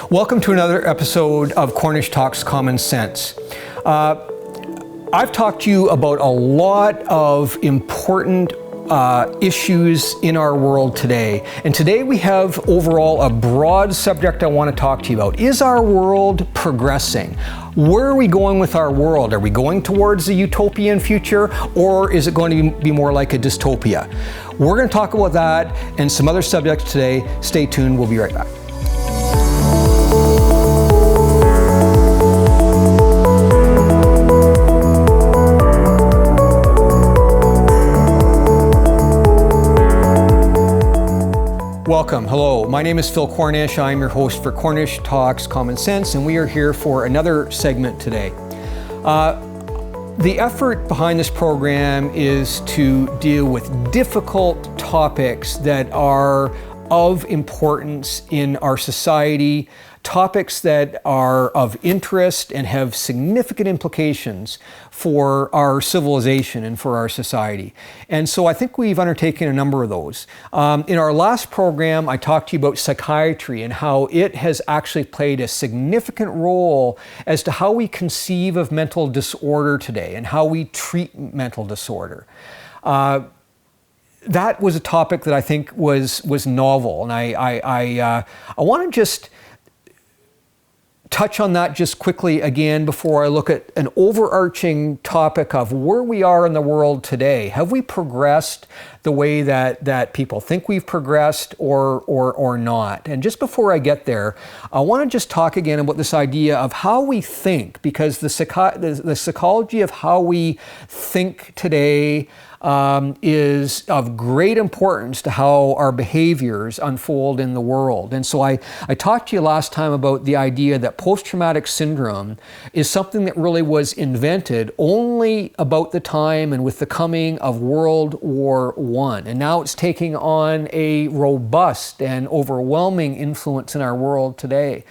Welcome to another episode of Cornish Talks Common Sense. I've talked to you about a lot of important issues in our world today. And today we have overall a broad subject I want to talk to you about. Is our world progressing? Where are we going with our world? Are we going towards a utopian future, or is it going to be more like a dystopia? We're going to talk about that and some other subjects today. Stay tuned. We'll be right back. Welcome. Hello. My name is Phil Cornish. I'm your host for Cornish Talks Common Sense, and we are here for another segment today. The effort behind this program is to deal with difficult topics that are of importance in our society, topics that are of interest and have significant implications for our civilization and for our society. And so I think we've undertaken a number of those. In our last program, I talked to you about psychiatry and how it has actually played a significant role as to how we conceive of mental disorder today and how we treat mental disorder. That was a topic that I think was novel, and I want to just touch on that just quickly again before I look at an overarching topic of where we are in the world today. Have we progressed the way that people think we've progressed or not? And just before I get there, I want to just talk again about this idea of how we think, because the psychology of how we think today is of great importance to how our behaviors unfold in the world. And so I talked to you last time about the idea that post-traumatic syndrome is something that really was invented only about the time and with the coming of World War I. And now it's taking on a robust and overwhelming influence in our world today.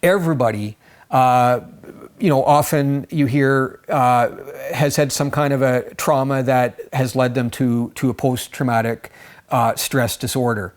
Everybody often you hear has had some kind of a trauma that has led them to a post-traumatic stress disorder.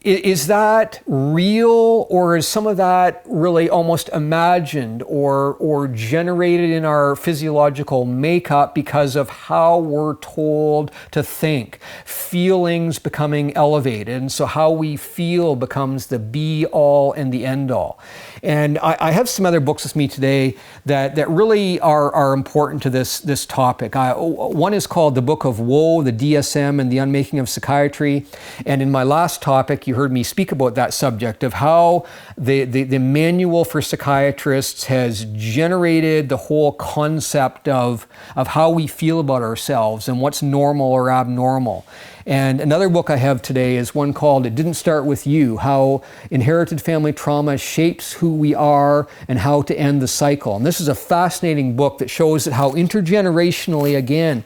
Is that real, or is some of that really almost imagined or generated in our physiological makeup because of how we're told to think? Feelings becoming elevated, and so how we feel becomes the be-all and the end-all. And I have some other books with me today that really are important to this topic. One is called The Book of Woe, the DSM and the Unmaking of Psychiatry. And in my last topic, you heard me speak about that subject of how the manual for psychiatrists has generated the whole concept of how we feel about ourselves and what's normal or abnormal. And another book I have today is one called It Didn't Start With You, How Inherited Family Trauma Shapes Who We Are and How to End the Cycle. And this is a fascinating book that shows that how intergenerationally, again,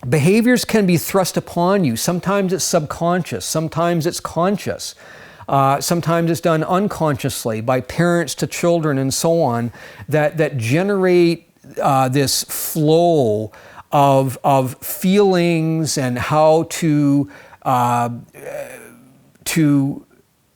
behaviors can be thrust upon you. Sometimes it's subconscious, sometimes it's conscious. Sometimes it's done unconsciously by parents to children and so on that generate this flow of feelings and how to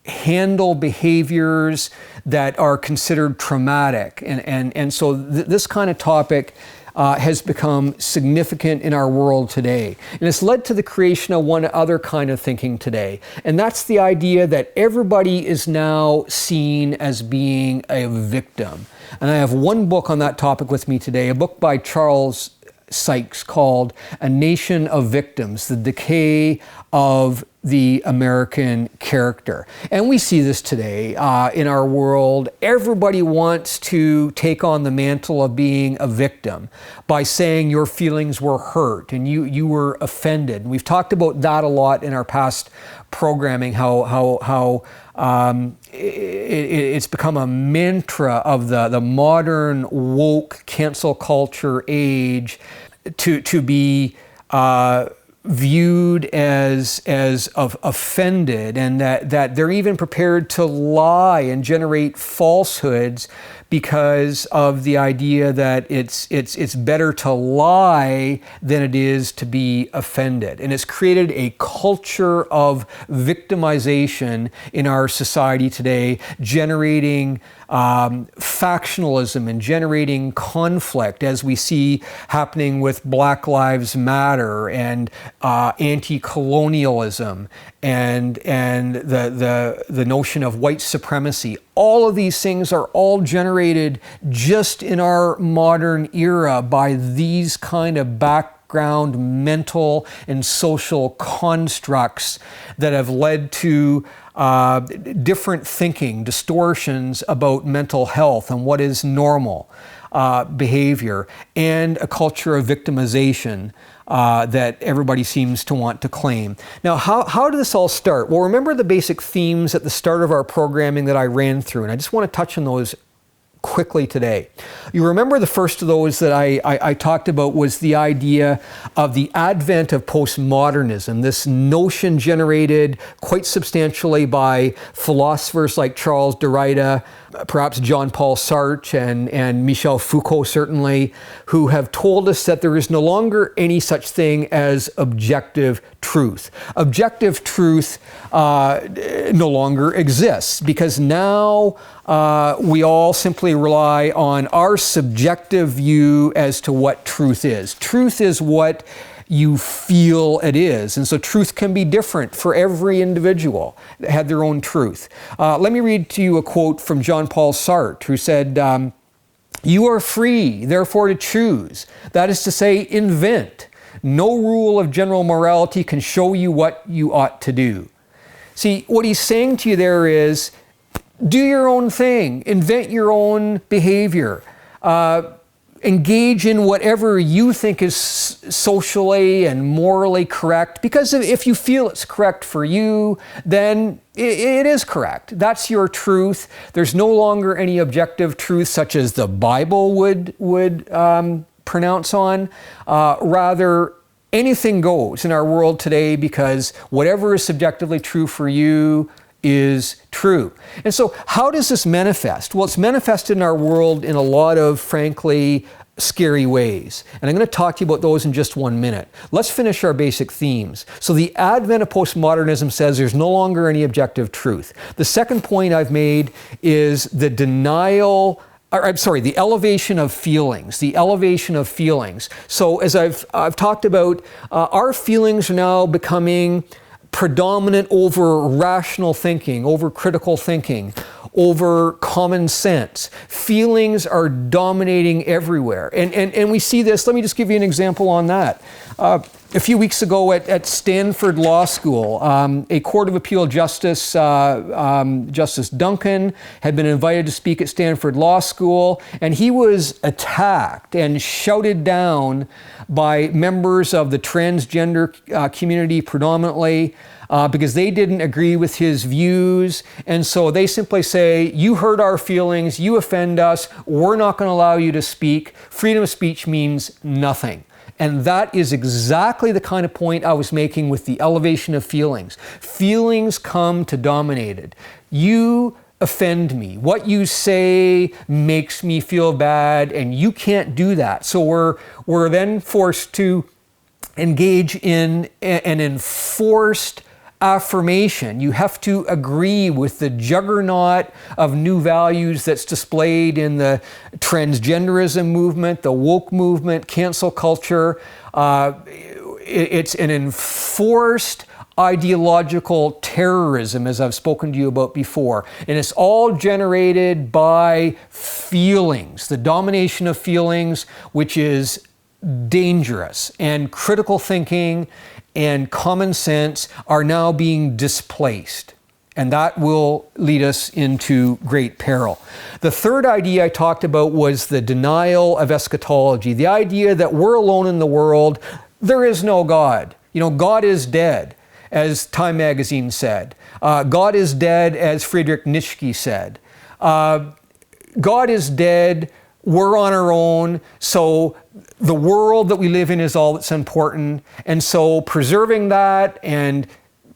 handle behaviors that are considered traumatic. And so this kind of topic has become significant in our world today. And it's led to the creation of one other kind of thinking today. And that's the idea that everybody is now seen as being a victim. And I have one book on that topic with me today, a book by Charles Sykes called A Nation of Victims, The Decay of the American Character. And we see this today in our world. Everybody wants to take on the mantle of being a victim by saying your feelings were hurt and you were offended. And we've talked about that a lot in our past programming, how it's become a mantra of the modern woke cancel culture age to be viewed as offended, and that they're even prepared to lie and generate falsehoods because of the idea that it's better to lie than it is to be offended. And it's created a culture of victimization in our society today, generating factionalism and generating conflict, as we see happening with Black Lives Matter and anti-colonialism and the notion of white supremacy. All of these things are all generated just in our modern era by these kind of background mental and social constructs that have led to different thinking, distortions about mental health and what is normal behavior, and a culture of victimization that everybody seems to want to claim. Now, how did this all start? Well, remember the basic themes at the start of our programming that I ran through, and I just want to touch on those quickly today. You remember the first of those that I talked about was the idea of the advent of postmodernism, this notion generated quite substantially by philosophers like Charles Derrida, perhaps Jean-Paul Sartre and Michel Foucault certainly, who have told us that there is no longer any such thing as objective truth. Objective truth no longer exists because now we all simply rely on our subjective view as to what truth is. Truth is what you feel it is. And so truth can be different for every individual that had their own truth. Let me read to you a quote from Jean-Paul Sartre, who said, "You are free, therefore, to choose. That is to say, invent. No rule of general morality can show you what you ought to do." See, what he's saying to you there is, do your own thing, invent your own behavior, engage in whatever you think is socially and morally correct, because if you feel it's correct for you, then it is correct. That's your truth. There's no longer any objective truth such as the Bible would pronounce on. Rather, anything goes in our world today because whatever is subjectively true for you is true. And so how does this manifest? Well, it's manifested in our world in a lot of, frankly, scary ways. And I'm going to talk to you about those in just 1 minute. Let's finish our basic themes. So the advent of postmodernism says there's no longer any objective truth. The second point I've made is the the elevation of feelings, the elevation of feelings. So as I've talked about, our feelings are now becoming predominant over rational thinking, over critical thinking, over common sense. Feelings are dominating everywhere. And we see this, let me just give you an example on that. A few weeks ago at Stanford Law School, a Court of Appeal Justice, Justice Duncan, had been invited to speak at Stanford Law School, and he was attacked and shouted down by members of the transgender community predominantly, because they didn't agree with his views. And so they simply say, you hurt our feelings, you offend us, we're not going to allow you to speak. Freedom of speech means nothing. And that is exactly the kind of point I was making with the elevation of feelings. Feelings come to dominate it. You offend me. What you say makes me feel bad, and you can't do that. So we're then forced to engage in an enforced affirmation. You have to agree with the juggernaut of new values that's displayed in the transgenderism movement, the woke movement, cancel culture. It's an enforced ideological terrorism, as I've spoken to you about before. And it's all generated by feelings, the domination of feelings, which is dangerous. And critical thinking and common sense are now being displaced. And that will lead us into great peril. The third idea I talked about was the denial of eschatology, the idea that we're alone in the world, there is no God. You know, God is dead, as Time magazine said. God is dead, as Friedrich Nietzsche said. God is dead, we're on our own, so the world that we live in is all that's important. And so preserving that and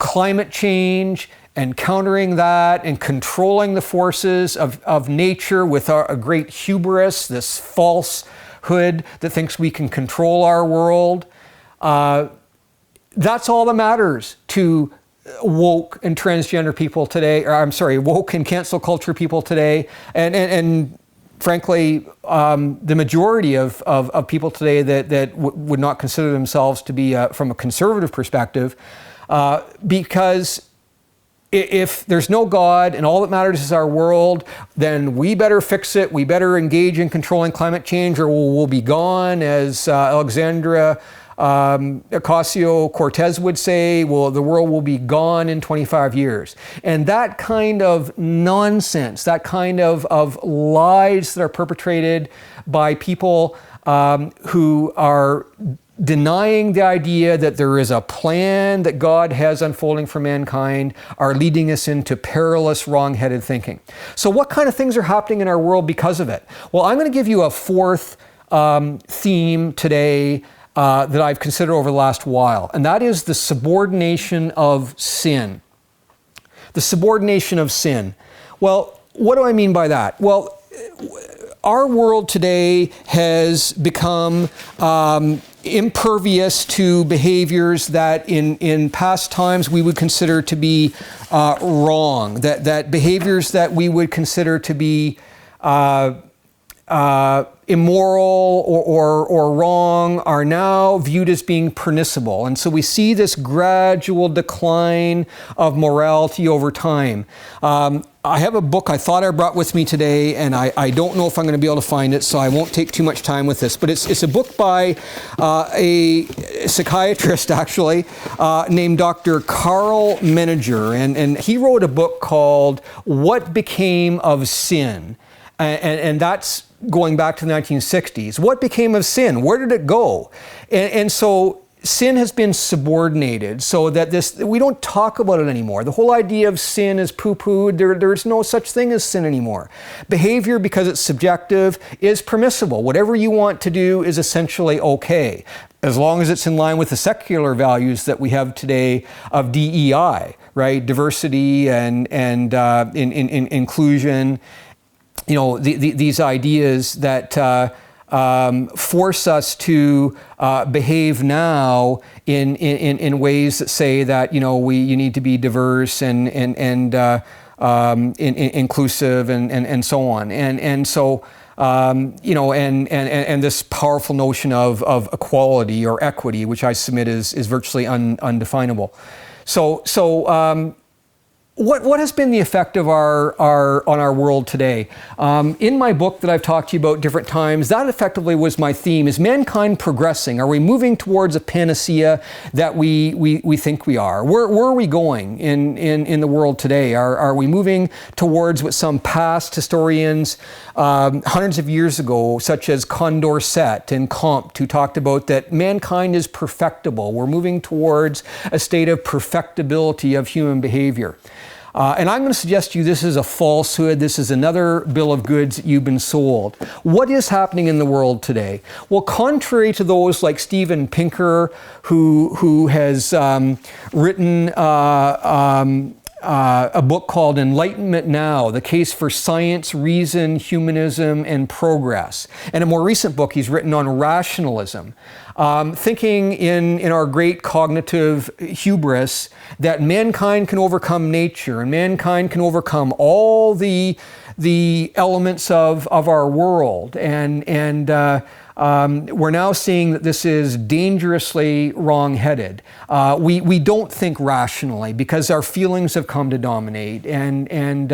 climate change and countering that and controlling the forces of nature with a great hubris, this falsehood that thinks we can control our world. That's all that matters to woke and transgender people today, or I'm sorry, woke and cancel culture people today, and frankly, the majority of people today that would not consider themselves to be, from a conservative perspective, because if there's no God and all that matters is our world, then we better fix it. We better engage in controlling climate change, or we'll be gone, as Alexandra Ocasio-Cortez would say. Well, the world will be gone in 25 years. And that kind of nonsense, that kind of lies that are perpetrated by people who are denying the idea that there is a plan that God has unfolding for mankind, are leading us into perilous, wrong-headed thinking. So what kind of things are happening in our world because of it? Well, I'm going to give you a fourth theme today that I've considered over the last while, and that is the subordination of sin. The subordination of sin. Well, what do I mean by that? Well, our world today has become impervious to behaviors that in past times we would consider to be wrong, that behaviors that we would consider to be immoral or wrong are now viewed as being permissible. And so we see this gradual decline of morality over time. I have a book I thought I brought with me today, and I don't know if I'm going to be able to find it, so I won't take too much time with this. But it's a book by a psychiatrist, actually, named Dr. Carl Menninger. And he wrote a book called What Became of Sin? And that's going back to the 1960s. What became of sin? Where did it go? And so sin has been subordinated so that we don't talk about it anymore. The whole idea of sin is poo-pooed. There's no such thing as sin anymore. Behavior, because it's subjective, is permissible. Whatever you want to do is essentially okay, as long as it's in line with the secular values that we have today of DEI, right? Diversity and inclusion. You know, these ideas that force us to behave now in ways that say that, you need to be diverse and inclusive and so on. And so, and this powerful notion of equality or equity, which I submit is virtually undefinable. So what has been the effect of on our world today? In my book that I've talked to you about different times, that effectively was my theme. Is mankind progressing? Are we moving towards a panacea that we think we are? Where are we going in the world today? Are we moving towards what some past historians hundreds of years ago, such as Condorcet and Comte, who talked about that mankind is perfectible? We're moving towards a state of perfectibility of human behavior. And I'm going to suggest to you this is a falsehood. This is another bill of goods that you've been sold. What is happening in the world today? Well, contrary to those like Steven Pinker, who has written a book called Enlightenment Now, The Case for Science, Reason, Humanism, and Progress. And a more recent book he's written on rationalism. Thinking in our great cognitive hubris that mankind can overcome nature and mankind can overcome all the elements of our world. And we're now seeing that this is dangerously wrong-headed. We don't think rationally because our feelings have come to dominate, and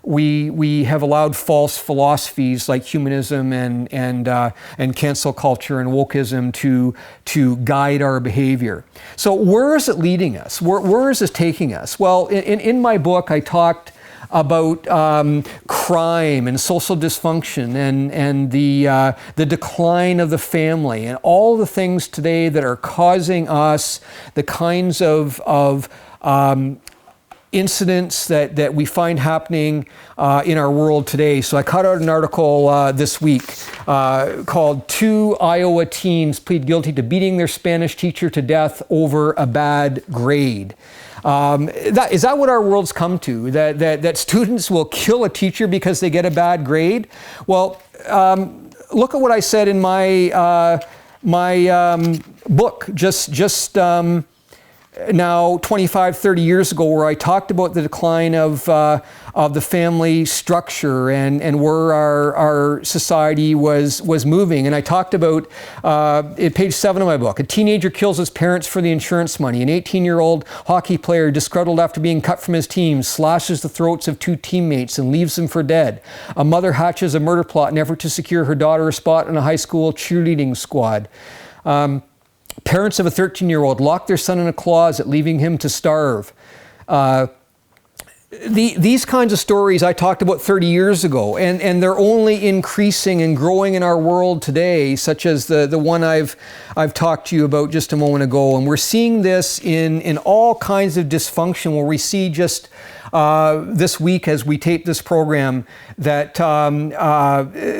we have allowed false philosophies like humanism and cancel culture and wokeism to guide our behavior. So where is it leading us? Where is this taking us? Well, in my book, I talked about crime and social dysfunction and the decline of the family and all the things today that are causing us the kinds of incidents that we find happening in our world today. So I cut out an article this week called "Two Iowa Teens Plead Guilty to Beating Their Spanish Teacher to Death Over a Bad Grade." Is that what our world's come to? That students will kill a teacher because they get a bad grade? Well, look at what I said in my book just now 25, 30 years ago, where I talked about the decline of the family structure and where our society was moving. And I talked about, at page 7 of my book, a teenager kills his parents for the insurance money. An 18-year-old hockey player, disgruntled after being cut from his team, slashes the throats of 2 teammates and leaves them for dead. A mother hatches a murder plot in an effort to secure her daughter a spot in a high school cheerleading squad. Parents of a 13-year-old lock their son in a closet, leaving him to starve. These kinds of stories I talked about 30 years ago, and they're only increasing and growing in our world today, such as the one I've talked to you about just a moment ago. And we're seeing this in all kinds of dysfunction, where we see just this week as we tape this program that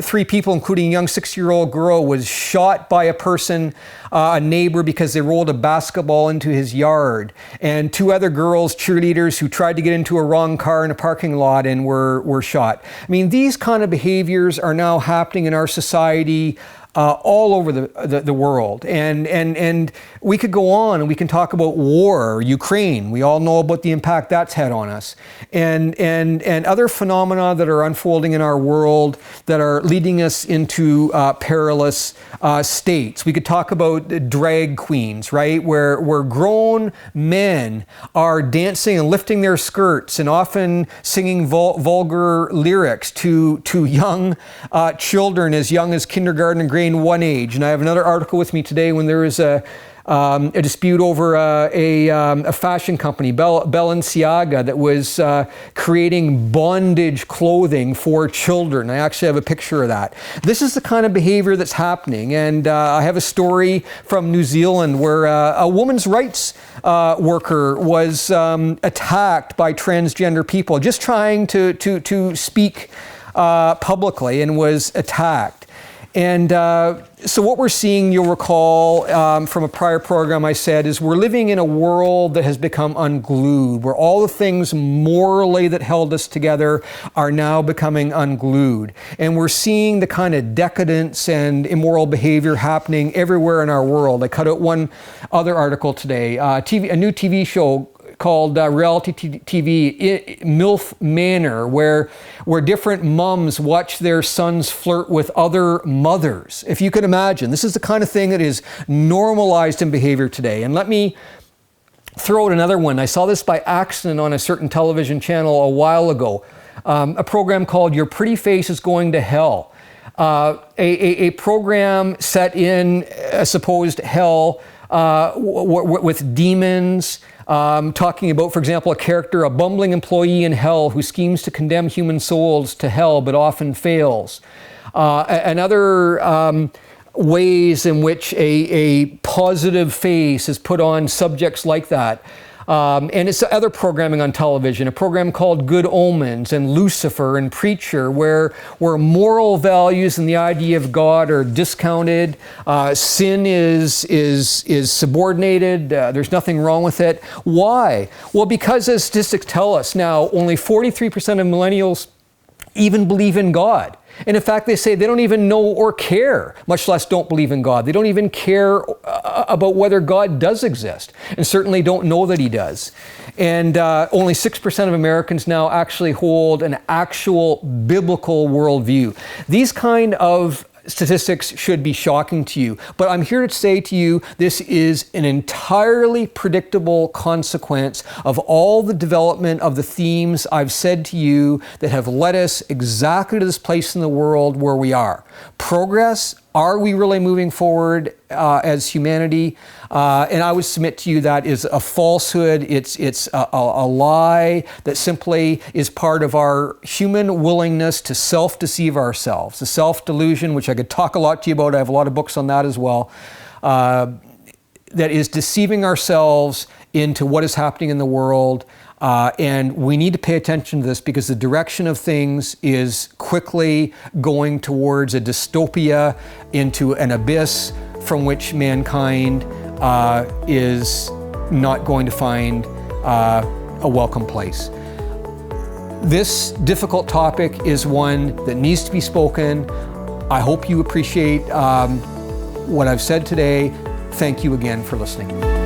3 people, including a young 6-year-old girl, was shot by a person, a neighbor, because they rolled a basketball into his yard. And 2 other girls, cheerleaders, who tried to get into a wrong car in a parking lot and were shot. I mean, these kind of behaviors are now happening in our society all over the world. And we could go on and we can talk about war, Ukraine. We all know about the impact that's had on us. And other phenomena that are unfolding in our world that are leading us into perilous states. We could talk about drag queens, right? Where grown men are dancing and lifting their skirts and often singing vulgar lyrics to young children as young as kindergarten and grade 1 age. And I have another article with me today when there is a dispute over a fashion company, Balenciaga, that was creating bondage clothing for children. I actually have a picture of that. This is the kind of behavior that's happening. And I have a story from New Zealand where a women's rights worker was attacked by transgender people, just trying to speak publicly, and was attacked. And so what we're seeing, you'll recall from a prior program I said, is we're living in a world that has become unglued, where all the things morally that held us together are now becoming unglued. And we're seeing the kind of decadence and immoral behavior happening everywhere in our world. I cut out one other article today, a new TV show called reality TV, MILF Manor, where different mums watch their sons flirt with other mothers. If you can imagine, this is the kind of thing that is normalized in behavior today. And let me throw out another one. I saw this by accident on a certain television channel a while ago, a program called Your Pretty Face is Going to Hell. A program set in a supposed hell with demons, talking about, for example, a character, a bumbling employee in hell who schemes to condemn human souls to hell but often fails. Another ways in which a positive face is put on subjects like that. And it's other programming on television, a program called Good Omens and Lucifer and Preacher, where moral values and the idea of God are discounted. Sin is subordinated. There's nothing wrong with it. Why? Well, because as statistics tell us now, only 43% of millennials even believe in God. And in fact, they say they don't even know or care, much less don't believe in God. They don't even care about whether God does exist, and certainly don't know that he does. And only 6% of Americans now actually hold an actual biblical worldview. These kind of statistics should be shocking to you. But I'm here to say to you, this is an entirely predictable consequence of all the development of the themes I've said to you that have led us exactly to this place in the world where we are. Progress. Are we really moving forward as humanity? And I would submit to you that is a falsehood. It's a lie that simply is part of our human willingness to self-deceive ourselves. The self-delusion, which I could talk a lot to you about. I have a lot of books on that as well. That is deceiving ourselves into what is happening in the world. And we need to pay attention to this because the direction of things is quickly going towards a dystopia, into an abyss from which mankind is not going to find a welcome place. This difficult topic is one that needs to be spoken. I hope you appreciate what I've said today. Thank you again for listening.